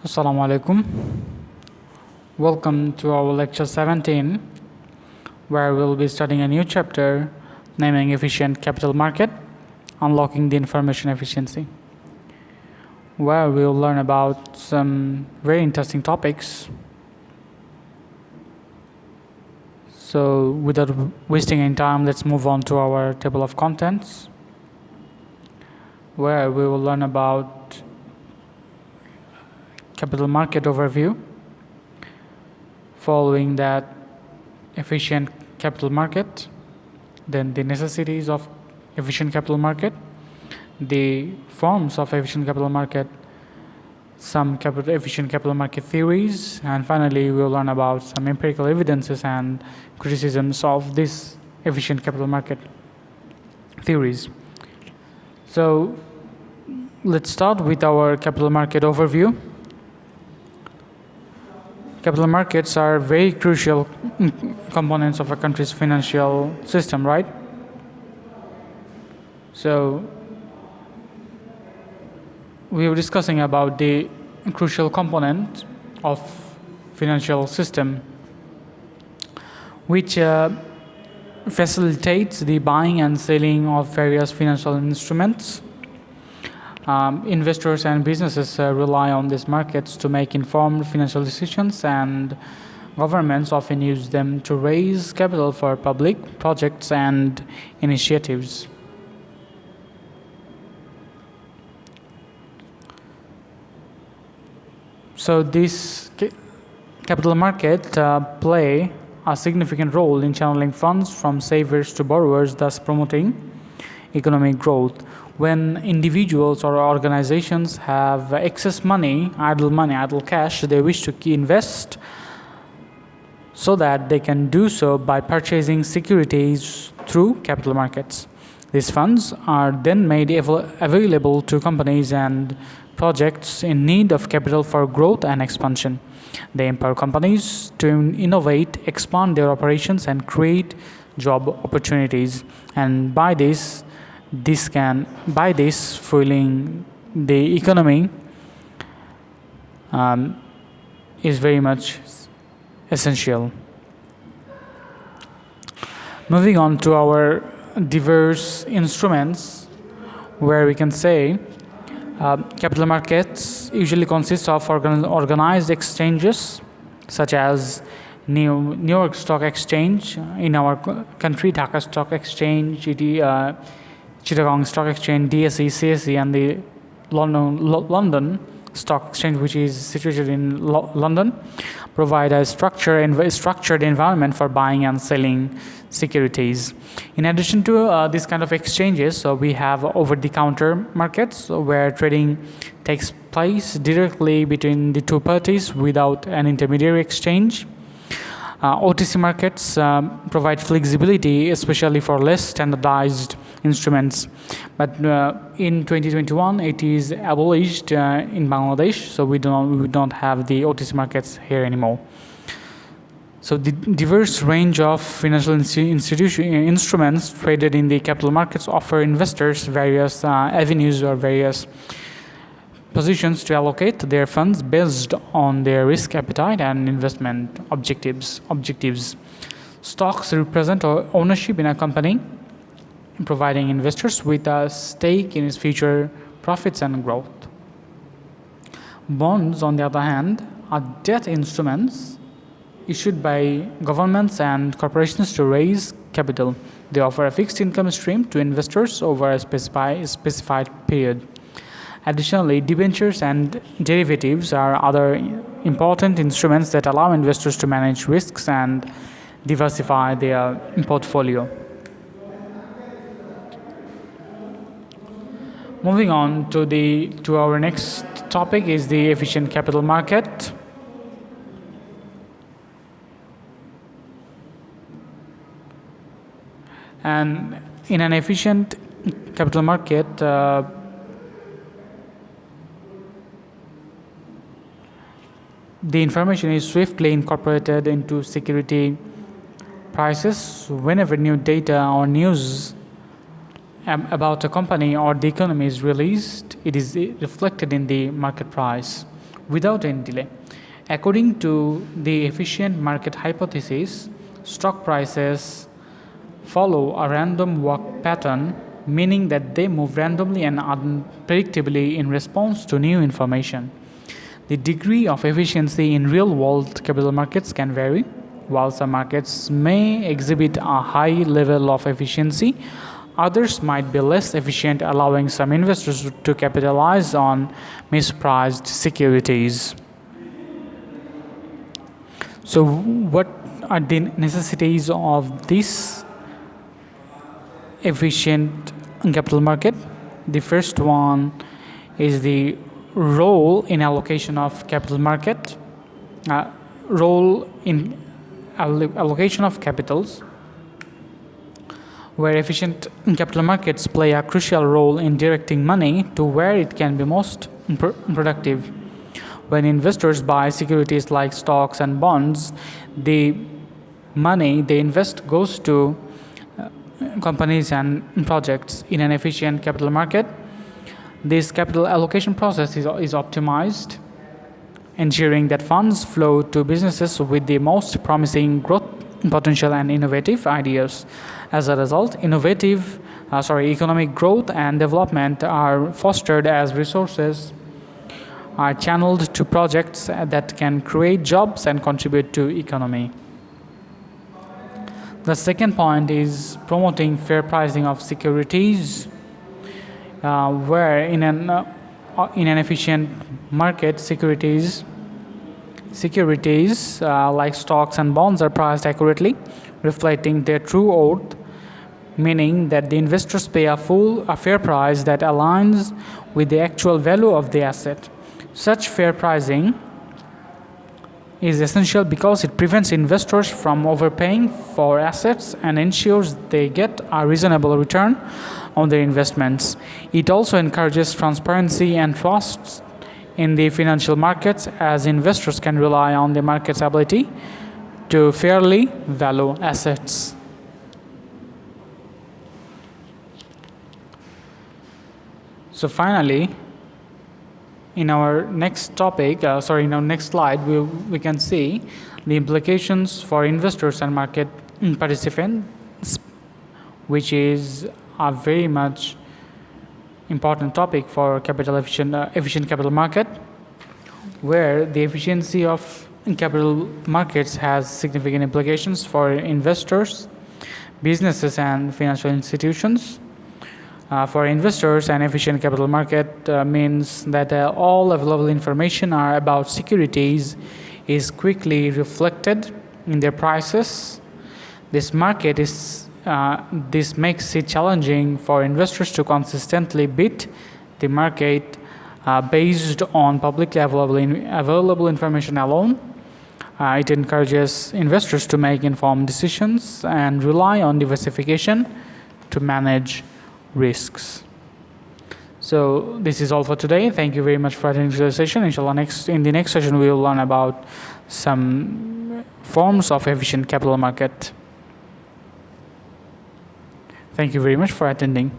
Assalamu alaikum. Welcome to our lecture 17, where we'll be studying a new chapter naming Efficient Capital Market, Unlocking the Information Efficiency, where we'll learn about some very interesting topics. So without wasting any time, let's move on to our table of contents, where we will learn about capital market overview. Following that, efficient capital market, then the necessities of efficient capital market, the forms of efficient capital market, some efficient capital market theories, and finally we'll learn about some empirical evidences and criticisms of this efficient capital market theories. So let's start with our capital market overview. Capital markets are very crucial components of a country's financial system, right? So we were discussing about the crucial component of financial system, which facilitates the buying and selling of various financial instruments. Investors and businesses rely on these markets to make informed financial decisions, and governments often use them to raise capital for public projects and initiatives. So this capital market play a significant role in channeling funds from savers to borrowers, thus promoting economic growth. When individuals or organizations have excess money, idle cash, they wish to invest so that they can do so by purchasing securities through capital markets. These funds are then made available to companies and projects in need of capital for growth and expansion. They empower companies to innovate, expand their operations, and create job opportunities. And by this fueling the economy is very much essential. Moving on to our diverse instruments, where we can say capital markets usually consist of organized exchanges, such as New York Stock Exchange in our country, Dhaka Stock Exchange, Chittagong Stock Exchange, DSE, CSE, and the London Stock Exchange, which is situated in London, provide a structured environment for buying and selling securities. In addition to this kind of exchanges, we have over-the-counter markets where trading takes place directly between the two parties without an intermediary exchange. OTC markets provide flexibility, especially for less standardized instruments. But in 2021, it is abolished in Bangladesh, so we don't have the OTC markets here anymore. So the diverse range of financial instruments traded in the capital markets offer investors various avenues or various positions to allocate their funds based on their risk appetite and investment objectives. Stocks represent ownership in a company, providing investors with a stake in its future profits and growth. Bonds, on the other hand, are debt instruments issued by governments and corporations to raise capital. They offer a fixed income stream to investors over a specified period. Additionally, debentures and derivatives are other important instruments that allow investors to manage risks and diversify their portfolio. Moving on to our next topic is the efficient capital market. And in an efficient capital market, the information is swiftly incorporated into security prices. Whenever new data or news about a company or the economy is released, it is reflected in the market price. without any delay. According to the efficient market hypothesis, stock prices follow a random walk pattern, meaning that they move randomly and unpredictably in response to new information. The degree of efficiency in real-world capital markets can vary. While some markets may exhibit a high level of efficiency, others might be less efficient, allowing some investors to capitalize on mispriced securities. So, what are the necessities of this efficient capital market? The first one is the role in allocation of capital market, role in allocation of capitals, where efficient capital markets play a crucial role in directing money to where it can be most productive. When investors buy securities like stocks and bonds, the money they invest goes to companies and projects. In an efficient capital market, this capital allocation process is optimized, ensuring that funds flow to businesses with the most promising growth potential and innovative ideas. As a result, economic growth and development are fostered as resources are channeled to projects that can create jobs and contribute to economy. The second point is promoting fair pricing of securities, where in an efficient market, securities like stocks and bonds are priced accurately, reflecting their true worth, meaning that the investors pay a fair price that aligns with the actual value of the asset. Such fair pricing is essential because it prevents investors from overpaying for assets and ensures they get a reasonable return on their investments. It also encourages transparency and trust in the financial markets, as investors can rely on the market's ability to fairly value assets. So finally, in our next slide, we can see the implications for investors and market participants, which is a very much important topic for efficient capital market, where the efficiency of capital markets has significant implications for investors, businesses, and financial institutions. For investors, an efficient capital market means that all available information about securities is quickly reflected in their prices. This makes it challenging for investors to consistently beat the market based on publicly available information alone. It encourages investors to make informed decisions and rely on diversification to manage risks. So this is all for today. Thank you very much for attending the session. Inshallah, in the next session we will learn about some forms of efficient capital market. Thank you very much for attending.